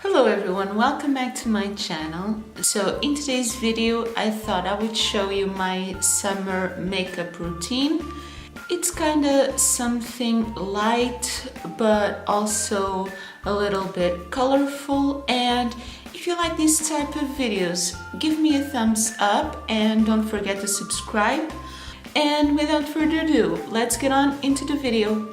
Hello everyone, welcome back to my channel. So in today's video I thought I would show you my summer makeup routine. It's kinda something light but also a little bit colorful, and if you like this type of videos, give me a thumbs up and don't forget to subscribe. And without further ado, let's get on into the video.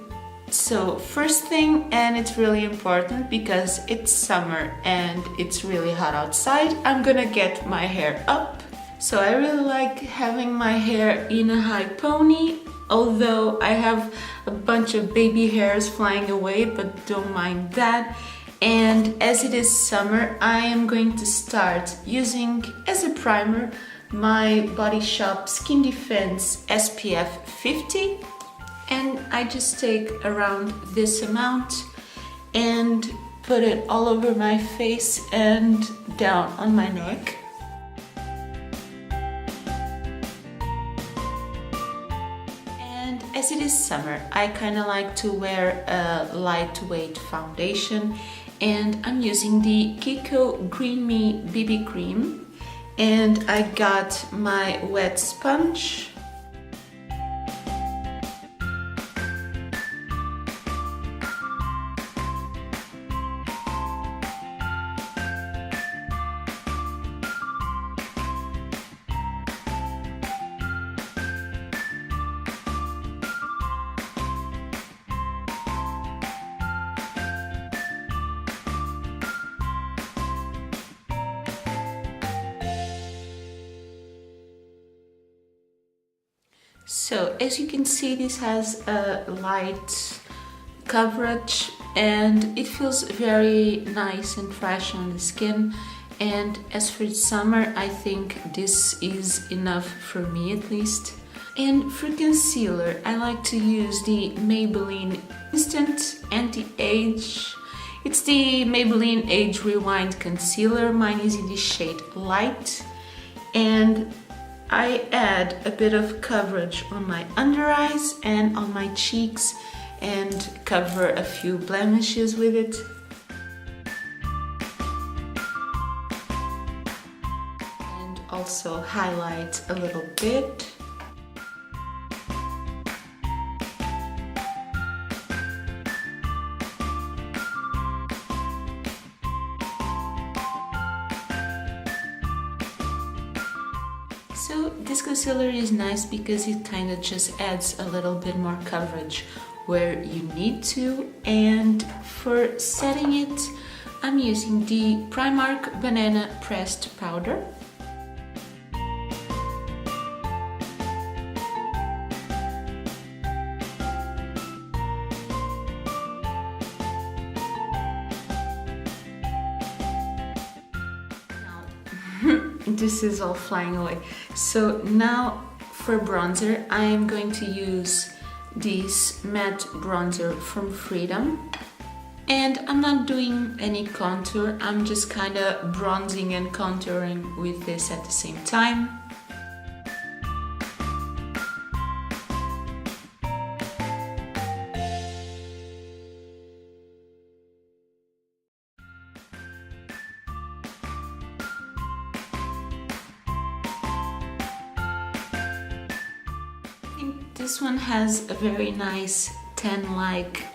So first thing, and it's really important because it's summer and it's really hot outside, I'm gonna get my hair up. So I really like having my hair in a high pony, although I have a bunch of baby hairs flying away, but don't mind that. And as it is summer, I am going to start using as a primer my Body Shop Skin Defense SPF 50. And I just take around this amount and put it all over my face and down on my neck. And as it is summer, I kind of like to wear a lightweight foundation, and I'm using the Kiko Green Me BB Cream, and I got my wet sponge. So as you can see, this has a light coverage and it feels very nice and fresh on the skin. And as for summer, I think this is enough for me at least. And for concealer, I like to use the Maybelline Instant Anti-Age. It's the Maybelline Age Rewind Concealer. Mine is in the shade Light. And I add a bit of coverage on my under eyes and on my cheeks and cover a few blemishes with it. And also highlight a little bit. So this concealer is nice because it kind of just adds a little bit more coverage where you need to. And for setting it, I'm using the Primark Banana Pressed Powder. This is all flying away. So now for bronzer, I am going to use this matte bronzer from Freedom. And I'm not doing any contour, I'm just kind of bronzing and contouring with this at the same time. This one has a very nice tan-like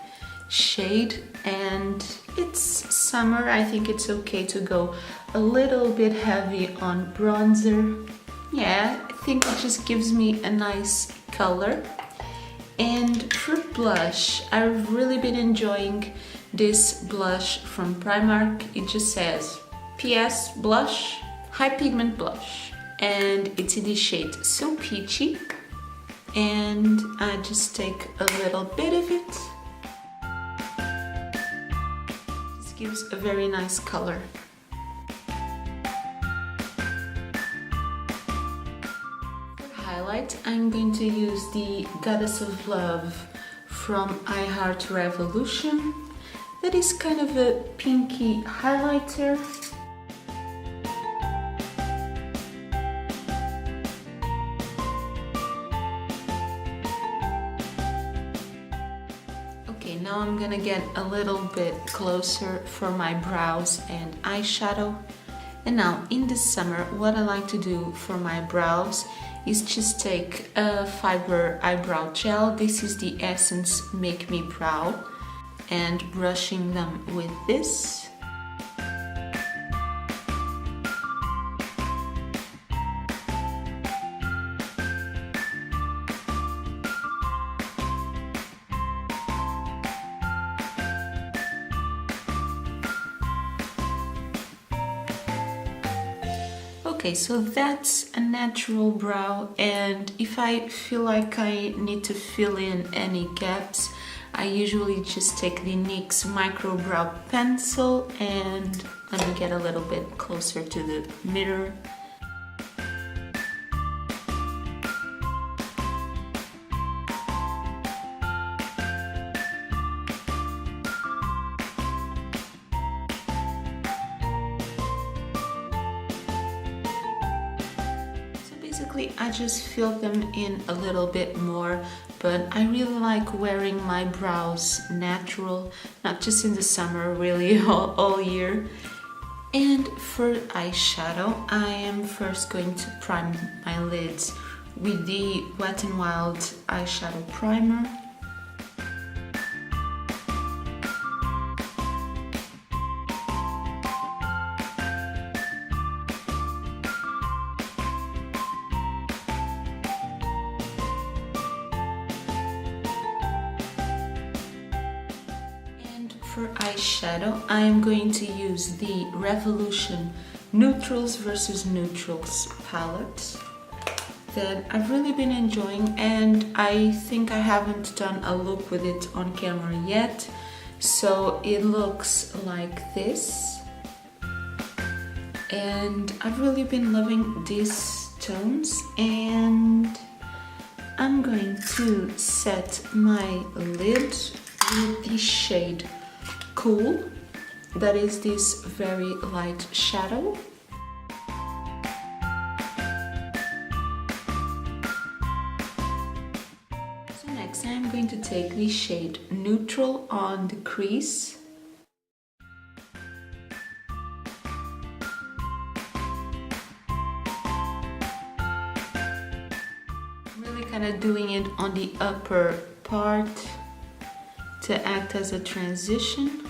shade, and it's summer. I think it's okay to go a little bit heavy on bronzer. Yeah, I think it just gives me a nice color. And for blush, I've really been enjoying this blush from Primark. It just says PS Blush, High Pigment Blush, and it's in the shade So Peachy. And I just take a little bit of it. This gives a very nice color. For highlight, I'm going to use the Goddess of Love from I Heart Revolution. That is kind of a pinky highlighter. Now I'm gonna get a little bit closer for my brows and eyeshadow. And now in the summer, what I like to do for my brows is just take a fiber eyebrow gel. This is the Essence Make Me Brow, and brushing them with this. Okay, so that's a natural brow, and if I feel like I need to fill in any gaps, I usually just take the NYX Micro Brow Pencil and let me get a little bit closer to the mirror. I just fill them in a little bit more, but I really like wearing my brows natural, not just in the summer, really all year. And for eyeshadow, I am first going to prime my lids with the Wet n Wild eyeshadow primer. For eyeshadow, I am going to use the Revolution New-Trals versus New-Trals palette that I've really been enjoying, and I think I haven't done a look with it on camera yet, so it looks like this. And I've really been loving these tones, and I'm going to set my lid with the shade Khol, that is this very light shadow. So next I'm going to take the shade Neutral on the crease. I'm really kind of doing it on the upper part to act as a transition.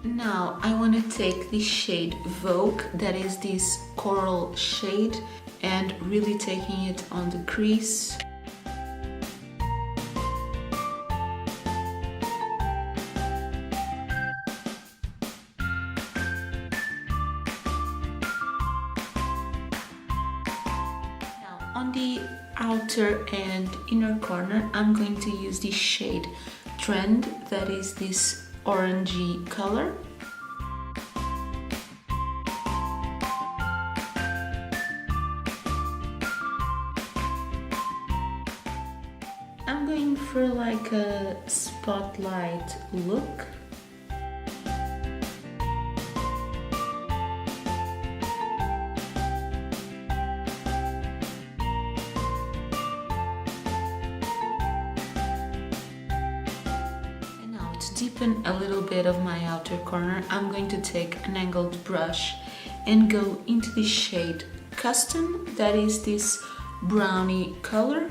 And now I want to take the shade Vogue, that is this coral shade, and really taking it on the crease. On the outer and inner corner, I'm going to use the shade Trend, that is this orangey color. I'm going for like a spotlight look. Deepen a little bit of my outer corner, I'm going to take an angled brush and go into the shade Custom, that is this brownie color.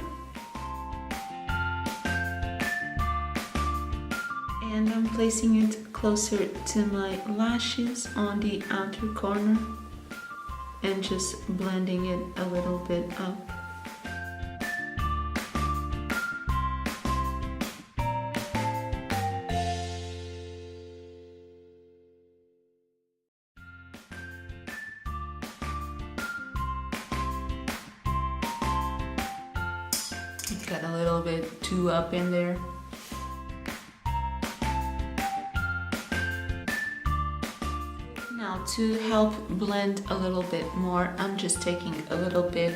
And I'm placing it closer to my lashes on the outer corner and just blending it a little bit up. Got a little bit too up in there. Now to help blend a little bit more, I'm just taking a little bit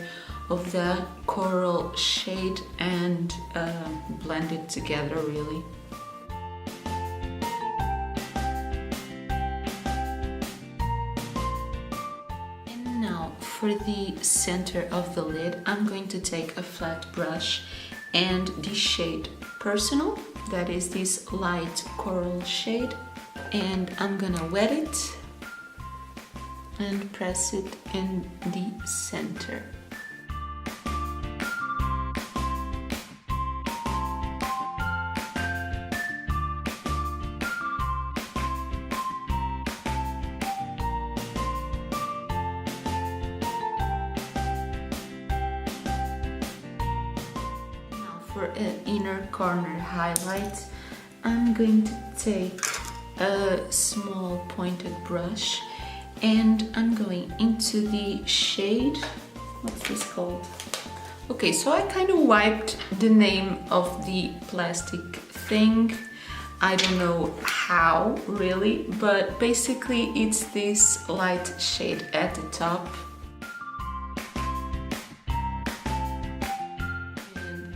of the coral shade and blend it together really. And now for the center of the lid, I'm going to take a flat brush and the shade Personal, that is this light coral shade, and I'm gonna wet it and press it in the center. For an inner corner highlight, I'm going to take a small pointed brush and I'm going into the shade, what's this called? Okay, so I kind of wiped the name of the plastic thing. I don't know how really, but basically it's this light shade at the top.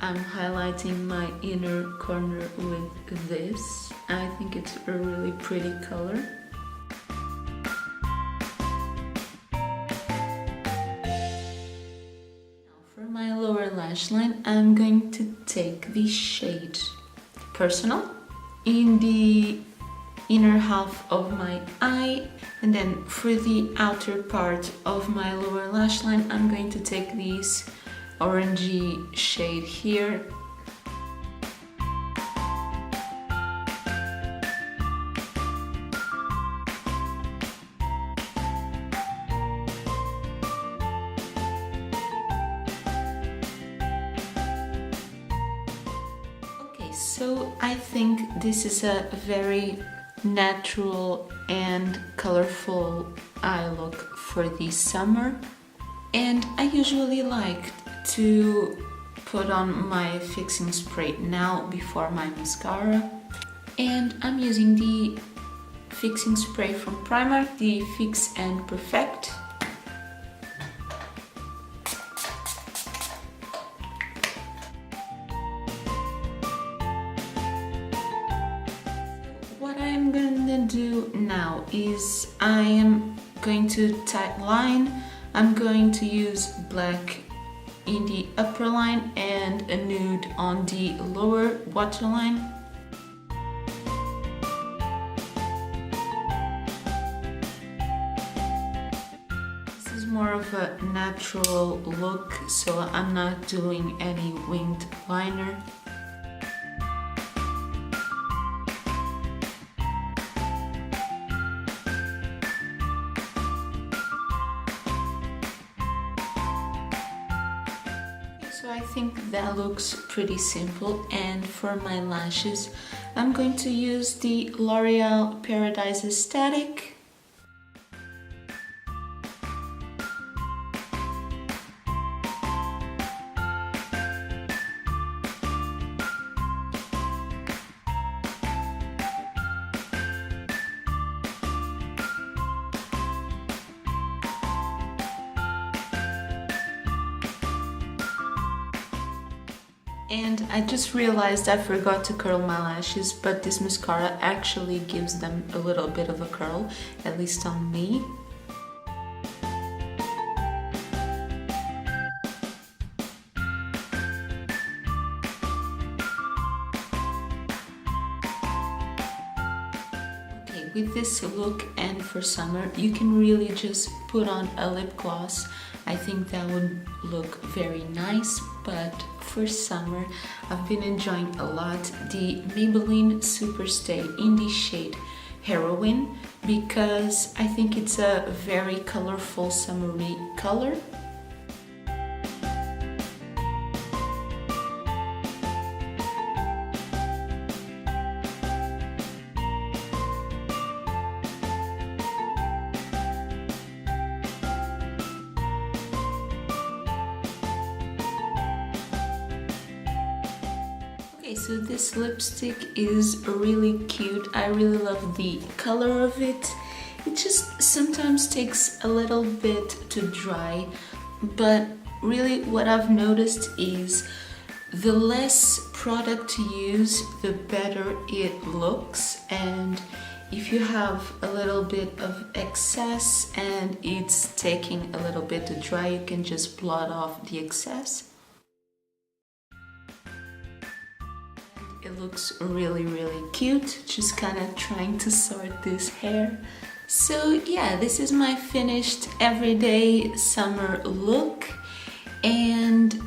I'm highlighting my inner corner with this. I think it's a really pretty color. Now for my lower lash line, I'm going to take the shade Personal in the inner half of my eye, and then for the outer part of my lower lash line, I'm going to take these orangey shade here. Okay, so I think this is a very natural and colorful eye look for the summer, and I usually like to put on my fixing spray now before my mascara, and I'm using the fixing spray from Primark, the Fix and Perfect. What I'm gonna do now is I am going to tight line. I'm going to use black in the upper line and a nude on the lower waterline. This is more of a natural look, so I'm not doing any winged liner. So I think that looks pretty simple, and for my lashes I'm going to use the L'Oreal Paradise Extatic. And I just realized I forgot to curl my lashes, but this mascara actually gives them a little bit of a curl, at least on me. Okay, with this look and for summer, you can really just put on a lip gloss. I think that would look very nice, but for summer I've been enjoying a lot the Maybelline SuperStay in the shade Heroine, because I think it's a very colorful summery color. Okay, so this lipstick is really cute. I really love the color of it. It just sometimes takes a little bit to dry, but really what I've noticed is the less product to use, the better it looks, and if you have a little bit of excess and it's taking a little bit to dry, you can just blot off the excess. It looks really cute, just kind of trying to sort this hair. So yeah, this is my finished everyday summer look, and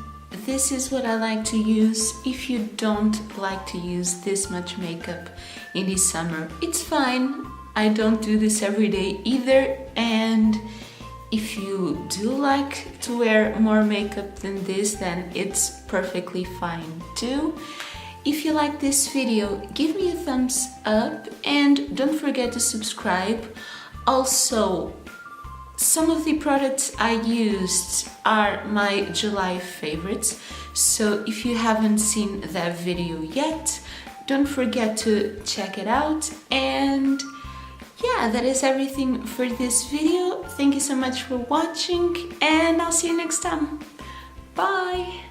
this is what I like to use. If you don't like to use this much makeup in the summer, it's fine. I don't do this every day either, and if you do like to wear more makeup than this, then it's perfectly fine too. If you like this video, give me a thumbs up and don't forget to subscribe. Also, some of the products I used are my July favorites, so if you haven't seen that video yet, don't forget to check it out. And yeah, that is everything for this video. Thank you so much for watching, and I'll see you next time. Bye!